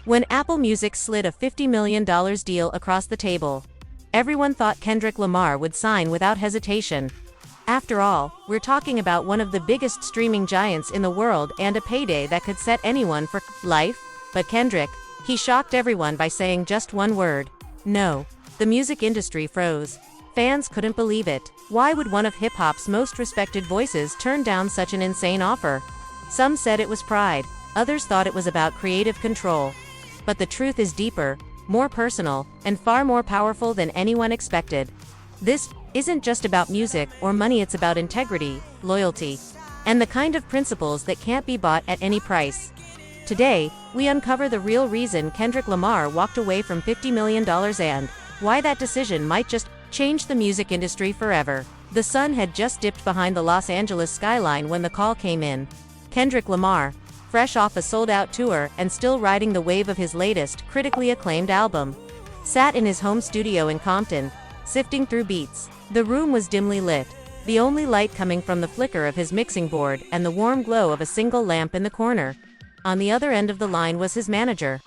When Apple Music slid a $50 million deal across the table, everyone thought Kendrick Lamar would sign without hesitation. After all, we're talking about one of the biggest streaming giants in the world and a payday that could set anyone for life. But Kendrick, he shocked everyone by saying just one word: no. The music industry froze. Fans couldn't believe it. Why would one of hip-hop's most respected voices turn down such an insane offer? Some said it was pride, others thought it was about creative control. But the truth is deeper, more personal, and far more powerful than anyone expected. This isn't just about music or money, it's about integrity, loyalty, and the kind of principles that can't be bought at any price. Today, we uncover the real reason Kendrick Lamar walked away from $50 million and why that decision might just change the music industry forever. The sun had just dipped behind the Los Angeles skyline when the call came in. Kendrick Lamar, fresh off a sold-out tour and still riding the wave of his latest, critically acclaimed album, sat in his home studio in Compton, sifting through beats. The room was dimly lit, the only light coming from the flicker of his mixing board and the warm glow of a single lamp in the corner. On the other end of the line was his manager,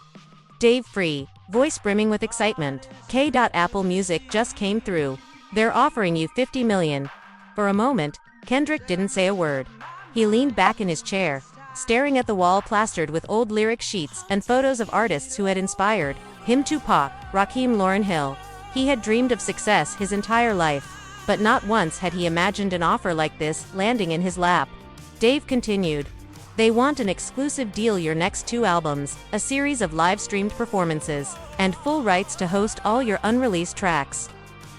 Dave Free, voice brimming with excitement. Apple Music just came through. They're offering you $50 million. For a moment, Kendrick didn't say a word. He leaned back in his chair, staring at the wall plastered with old lyric sheets and photos of artists who had inspired him: Tupac, Rakim, Lauryn Hill. He had dreamed of success his entire life, but not once had he imagined an offer like this landing in his lap. Dave continued, "They want an exclusive deal, your next 2 albums, a series of live-streamed performances, and full rights to host all your unreleased tracks.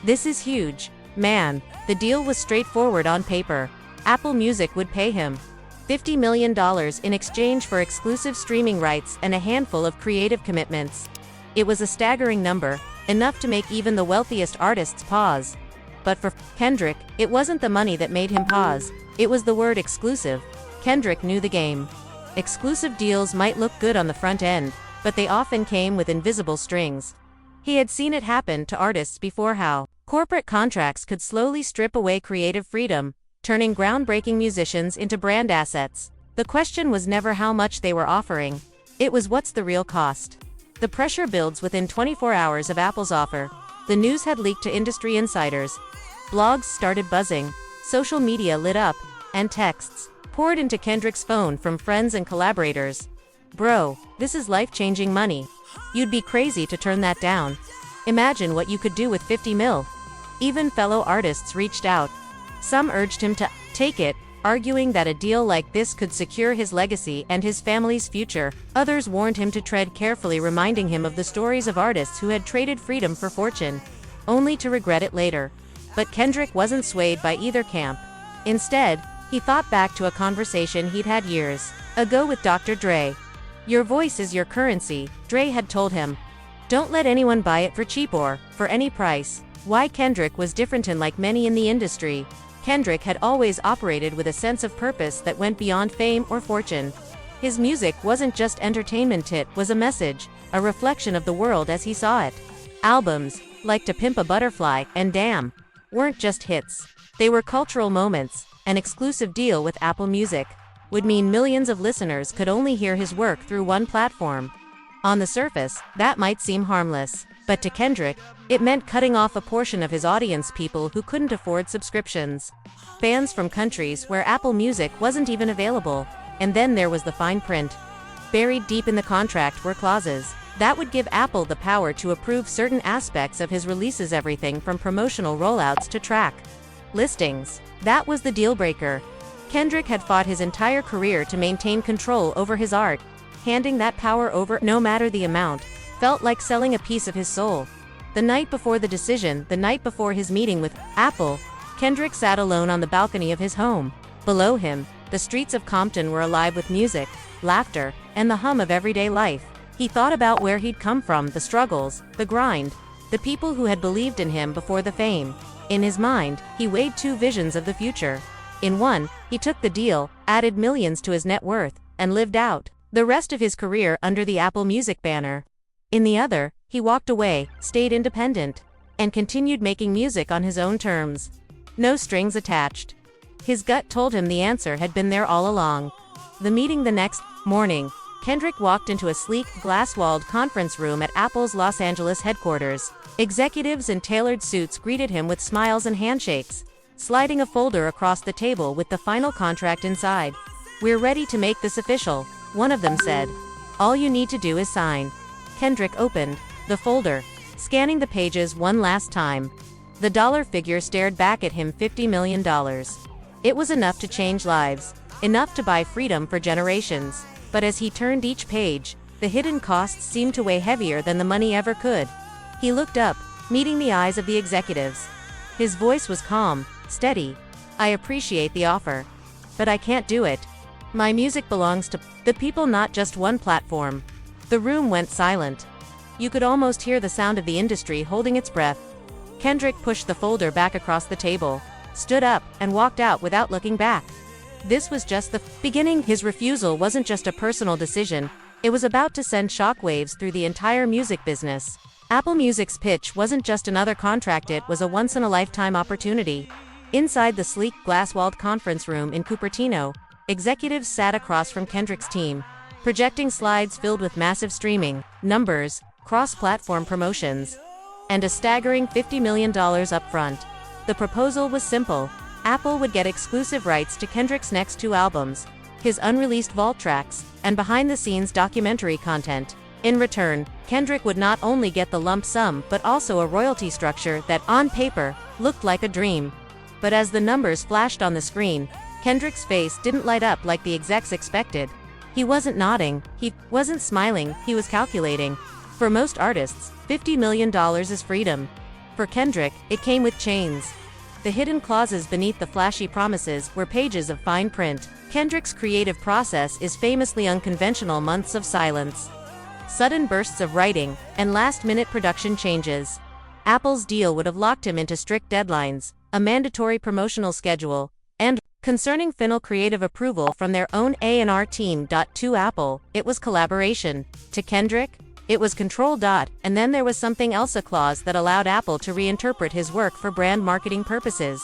This is huge, man." The deal was straightforward on paper. Apple Music would pay him $50 million in exchange for exclusive streaming rights and a handful of creative commitments. It was a staggering number, enough to make even the wealthiest artists pause. But for Kendrick, it wasn't the money that made him pause, it was the word exclusive. Kendrick knew the game. Exclusive deals might look good on the front end, but they often came with invisible strings. He had seen it happen to artists before: how corporate contracts could slowly strip away creative freedom, turning groundbreaking musicians into brand assets. The question was never how much they were offering. It was, what's the real cost? The pressure builds within 24 hours of Apple's offer. The news had leaked to industry insiders. Blogs started buzzing, social media lit up, and texts poured into Kendrick's phone from friends and collaborators. "Bro, this is life-changing money. You'd be crazy to turn that down. Imagine what you could do with 50 mil. Even fellow artists reached out. Some urged him to take it, arguing that a deal like this could secure his legacy and his family's future. Others warned him to tread carefully, reminding him of the stories of artists who had traded freedom for fortune, only to regret it later. But Kendrick wasn't swayed by either camp. Instead, he thought back to a conversation he'd had years ago with Dr. Dre. "Your voice is your currency," Dre had told him. "Don't let anyone buy it for cheap or for any price." Why Kendrick was different, and like many in the industry, Kendrick had always operated with a sense of purpose that went beyond fame or fortune. His music wasn't just entertainment, it was a message, a reflection of the world as he saw it. Albums, like To Pimp a Butterfly and Damn, weren't just hits. They were cultural moments. An exclusive deal with Apple Music would mean millions of listeners could only hear his work through one platform. On the surface, that might seem harmless, but to Kendrick, it meant cutting off a portion of his audience, people who couldn't afford subscriptions. Fans from countries where Apple Music wasn't even available. And then there was the fine print. Buried deep in the contract were clauses that would give Apple the power to approve certain aspects of his releases, everything from promotional rollouts to track listings. That was the deal breaker. Kendrick had fought his entire career to maintain control over his art. Handing that power over, no matter the amount, felt like selling a piece of his soul. The night before the decision, the night before his meeting with Apple, Kendrick sat alone on the balcony of his home. Below him, the streets of Compton were alive with music, laughter, and the hum of everyday life. He thought about where he'd come from, the struggles, the grind, the people who had believed in him before the fame. In his mind, he weighed 2 visions of the future. In one, he took the deal, added millions to his net worth, and lived out the rest of his career under the Apple Music banner. In the other, he walked away, stayed independent, and continued making music on his own terms. No strings attached. His gut told him the answer had been there all along. The meeting the next morning, Kendrick walked into a sleek, glass-walled conference room at Apple's Los Angeles headquarters. Executives in tailored suits greeted him with smiles and handshakes, sliding a folder across the table with the final contract inside. "We're ready to make this official," one of them said. "All you need to do is sign." Kendrick opened the folder, scanning the pages one last time. The dollar figure stared back at him. $50 million. It was enough to change lives, enough to buy freedom for generations. But as he turned each page, the hidden costs seemed to weigh heavier than the money ever could. He looked up, meeting the eyes of the executives. His voice was calm, steady. "I appreciate the offer, but I can't do it. My music belongs to the people, not just one platform." The room went silent. You could almost hear the sound of the industry holding its breath. Kendrick pushed the folder back across the table, stood up, and walked out without looking back. This was just the beginning. His refusal wasn't just a personal decision, it was about to send shockwaves through the entire music business. Apple Music's pitch wasn't just another contract, it was a once-in-a-lifetime opportunity. Inside the sleek, glass-walled conference room in Cupertino, executives sat across from Kendrick's team, projecting slides filled with massive streaming numbers, cross-platform promotions, and a staggering $50 million upfront. The proposal was simple. Apple would get exclusive rights to Kendrick's next 2 albums, his unreleased vault tracks, and behind-the-scenes documentary content. In return, Kendrick would not only get the lump sum but also a royalty structure that, on paper, looked like a dream. But as the numbers flashed on the screen, Kendrick's face didn't light up like the execs expected. He wasn't nodding, he wasn't smiling, he was calculating. For most artists, $50 million is freedom. For Kendrick, it came with chains. The hidden clauses beneath the flashy promises were pages of fine print. Kendrick's creative process is famously unconventional: months of silence, sudden bursts of writing, and last-minute production changes. Apple's deal would have locked him into strict deadlines, a mandatory promotional schedule, and, concerning final creative approval from their own A&R team. To Apple, it was collaboration. To Kendrick, it was control. And then there was something else, a clause that allowed Apple to reinterpret his work for brand marketing purposes.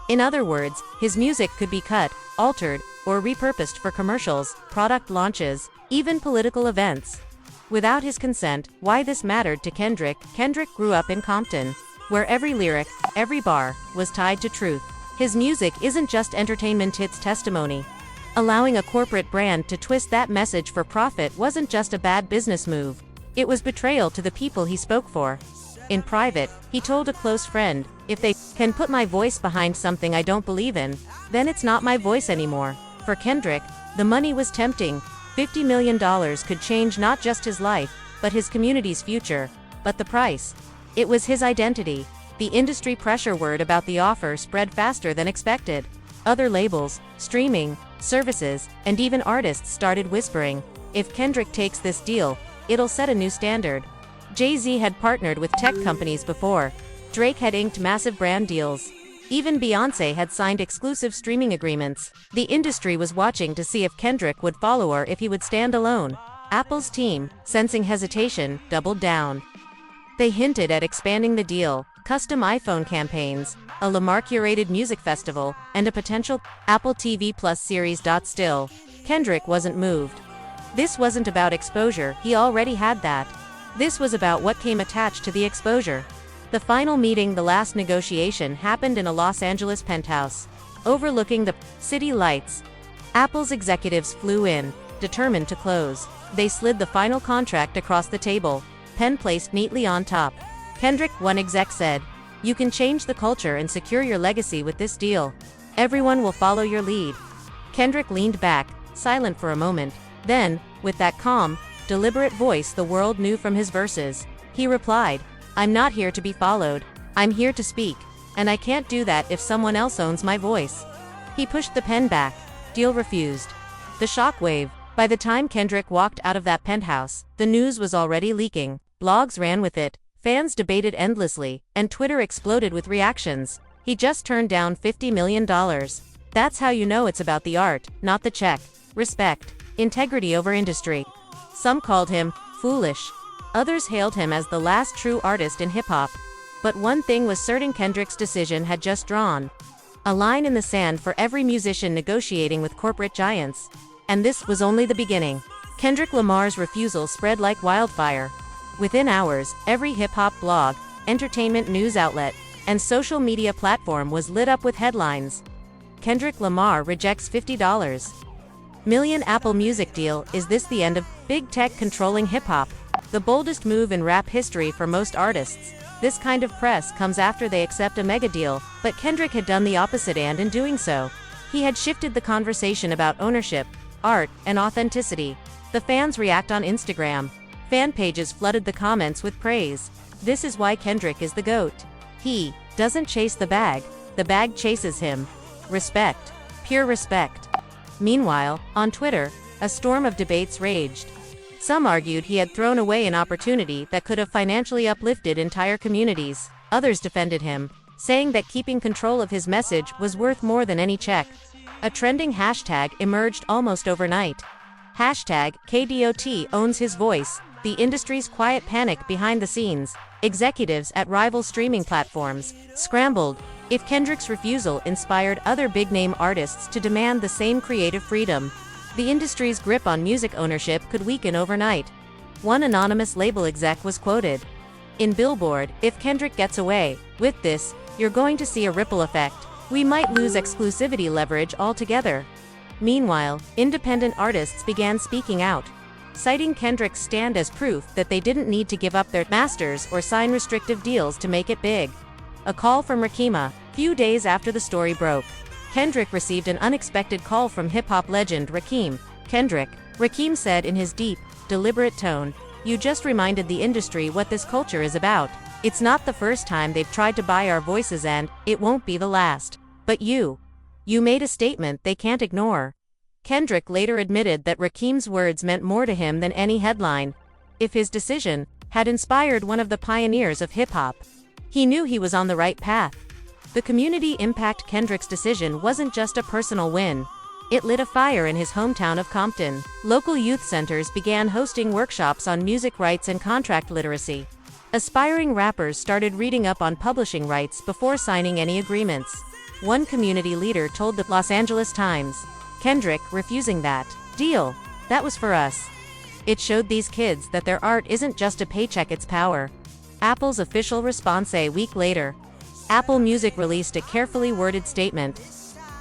In other words, his music could be cut, altered, or repurposed for commercials, product launches, even political events. Without his consent, why this mattered to Kendrick? Kendrick grew up in Compton, where every lyric, every bar, was tied to truth. His music isn't just entertainment, it's testimony. Allowing a corporate brand to twist that message for profit wasn't just a bad business move. It was betrayal to the people he spoke for. In private, he told a close friend, "If they can put my voice behind something I don't believe in, then it's not my voice anymore." For Kendrick, the money was tempting. $50 million could change not just his life, but his community's future. But the price? It was his identity. The industry pressure word about the offer spread faster than expected. Other labels, streaming services, and even artists started whispering, "If Kendrick takes this deal, it'll set a new standard." Jay-Z had partnered with tech companies before. Drake had inked massive brand deals. Even Beyoncé had signed exclusive streaming agreements. The industry was watching to see if Kendrick would follow or if he would stand alone. Apple's team, sensing hesitation, doubled down. They hinted at expanding the deal, custom iPhone campaigns, a Lamar-curated music festival, and a potential Apple TV Plus series. Still, Kendrick wasn't moved. This wasn't about exposure, he already had that. This was about what came attached to the exposure. The final meeting, the last negotiation, happened in a Los Angeles penthouse, overlooking the city lights. Apple's executives flew in, determined to close. They slid the final contract across the table, pen placed neatly on top. "Kendrick," one exec said, "you can change the culture and secure your legacy with this deal. Everyone will follow your lead." Kendrick leaned back, silent for a moment. Then, with that calm, deliberate voice the world knew from his verses, he replied, "I'm not here to be followed. I'm here to speak. And I can't do that if someone else owns my voice." He pushed the pen back. Deal refused. The shockwave. By the time Kendrick walked out of that penthouse, the news was already leaking. Blogs ran with it, fans debated endlessly, and Twitter exploded with reactions. He just turned down $50 million. That's how you know it's about the art, not the check. Respect. Integrity over industry. Some called him foolish. Others hailed him as the last true artist in hip-hop. But one thing was certain: Kendrick's decision had just drawn a line in the sand for every musician negotiating with corporate giants. And this was only the beginning. Kendrick Lamar's refusal spread like wildfire. Within hours, every hip-hop blog, entertainment news outlet, and social media platform was lit up with headlines. Kendrick Lamar rejects $50 million Apple Music deal. Is this the end of big tech controlling hip-hop? The boldest move in rap history for most artists. This kind of press comes after they accept a mega deal, but Kendrick had done the opposite, and in doing so, he had shifted the conversation about ownership, art, and authenticity. The fans react on Instagram. Fan pages flooded the comments with praise. This is why Kendrick is the GOAT. He doesn't chase the bag chases him. Respect. Pure respect. Meanwhile, on Twitter, a storm of debates raged. Some argued he had thrown away an opportunity that could have financially uplifted entire communities. Others defended him, saying that keeping control of his message was worth more than any check. A trending hashtag emerged almost overnight. Hashtag KDOT owns his voice, the industry's quiet panic behind the scenes. Executives at rival streaming platforms scrambled. If Kendrick's refusal inspired other big-name artists to demand the same creative freedom, the industry's grip on music ownership could weaken overnight. One anonymous label exec was quoted in Billboard, "If Kendrick gets away with this, you're going to see a ripple effect. We might lose exclusivity leverage altogether." Meanwhile, independent artists began speaking out, citing Kendrick's stand as proof that they didn't need to give up their masters or sign restrictive deals to make it big. A call from Rakima. Few days after the story broke, Kendrick received an unexpected call from hip-hop legend Rakim. Rakim said in his deep, deliberate tone, "You just reminded the industry what this culture is about. It's not the first time they've tried to buy our voices, and it won't be the last. But you made a statement they can't ignore." Kendrick later admitted that Rakim's words meant more to him than any headline. If his decision had inspired one of the pioneers of hip-hop, he knew he was on the right path. The community impact Kendrick's decision wasn't just a personal win. It lit a fire in his hometown of Compton. Local youth centers began hosting workshops on music rights and contract literacy. Aspiring rappers started reading up on publishing rights before signing any agreements. One community leader told the Los Angeles Times, "Kendrick refusing that deal, that was for us. It showed these kids that their art isn't just a paycheck, it's power." Apple's official response a week later. Apple Music released a carefully worded statement.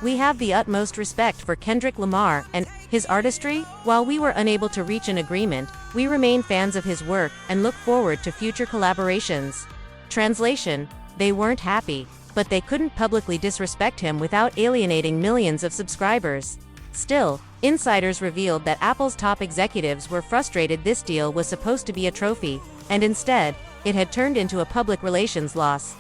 "We have the utmost respect for Kendrick Lamar and his artistry. While we were unable to reach an agreement, we remain fans of his work and look forward to future collaborations." Translation: they weren't happy, but they couldn't publicly disrespect him without alienating millions of subscribers. Still, insiders revealed that Apple's top executives were frustrated. This deal was supposed to be a trophy, and instead, it had turned into a public relations loss.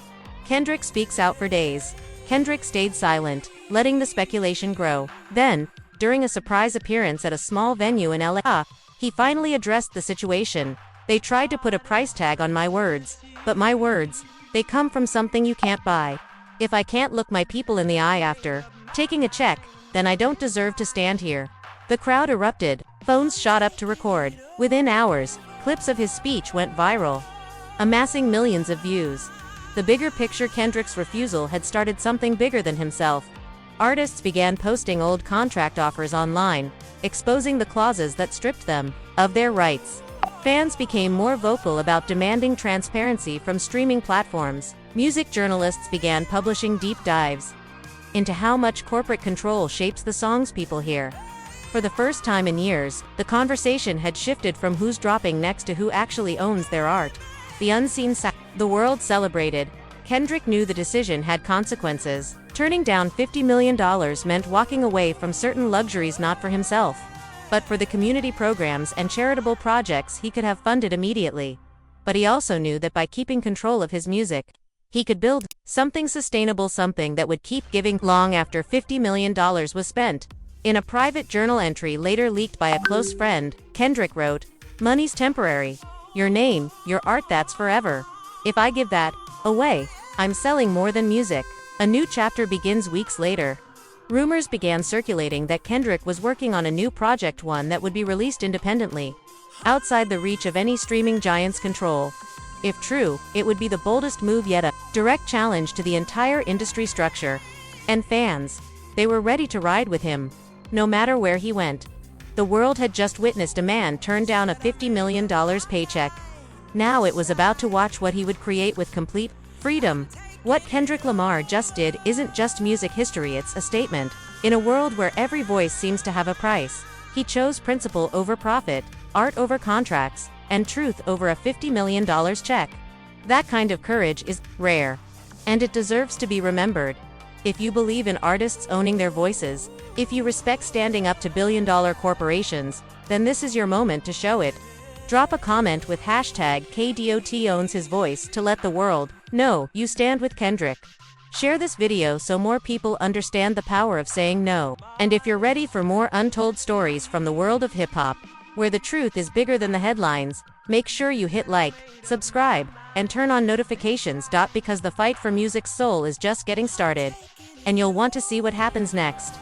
Kendrick speaks out for days. Kendrick stayed silent, letting the speculation grow. Then, during a surprise appearance at a small venue in LA, he finally addressed the situation. "They tried to put a price tag on my words, but my words, they come from something you can't buy. If I can't look my people in the eye after taking a check, then I don't deserve to stand here." The crowd erupted. Phones shot up to record. Within hours, clips of his speech went viral, amassing millions of views. The bigger picture: Kendrick's refusal had started something bigger than himself. Artists began posting old contract offers online, exposing the clauses that stripped them of their rights. Fans became more vocal about demanding transparency from streaming platforms. Music journalists began publishing deep dives into how much corporate control shapes the songs people hear. For the first time in years, the conversation had shifted from who's dropping next to who actually owns their art. The unseen side. The world celebrated. Kendrick knew the decision had consequences. Turning down $50 million meant walking away from certain luxuries not for himself, but for the community programs and charitable projects he could have funded immediately. But he also knew that by keeping control of his music, he could build something sustainable, something that would keep giving long after $50 million was spent. In a private journal entry later leaked by a close friend, Kendrick wrote, "Money's temporary. Your name, your art, that's forever. If I give that away, I'm selling more than music." A new chapter begins weeks later. Rumors began circulating that Kendrick was working on a new project, one that would be released independently, outside the reach of any streaming giant's control. If true, it would be the boldest move yet, a direct challenge to the entire industry structure. And fans, they were ready to ride with him, no matter where he went. The world had just witnessed a man turn down a $50 million paycheck. Now it was about to watch what he would create with complete freedom. What Kendrick Lamar just did isn't just music history, it's a statement. In a world where every voice seems to have a price, he chose principle over profit, art over contracts, and truth over a $50 million check. That kind of courage is rare. And it deserves to be remembered. If you believe in artists owning their voices, if you respect standing up to billion-dollar corporations, then this is your moment to show it. Drop a comment with hashtag #KDOTOwnsHisVoice to let the world know you stand with Kendrick. Share this video so more people understand the power of saying no. And if you're ready for more untold stories from the world of hip-hop, where the truth is bigger than the headlines, make sure you hit like, subscribe, and turn on notifications. Because the fight for music's soul is just getting started. And you'll want to see what happens next.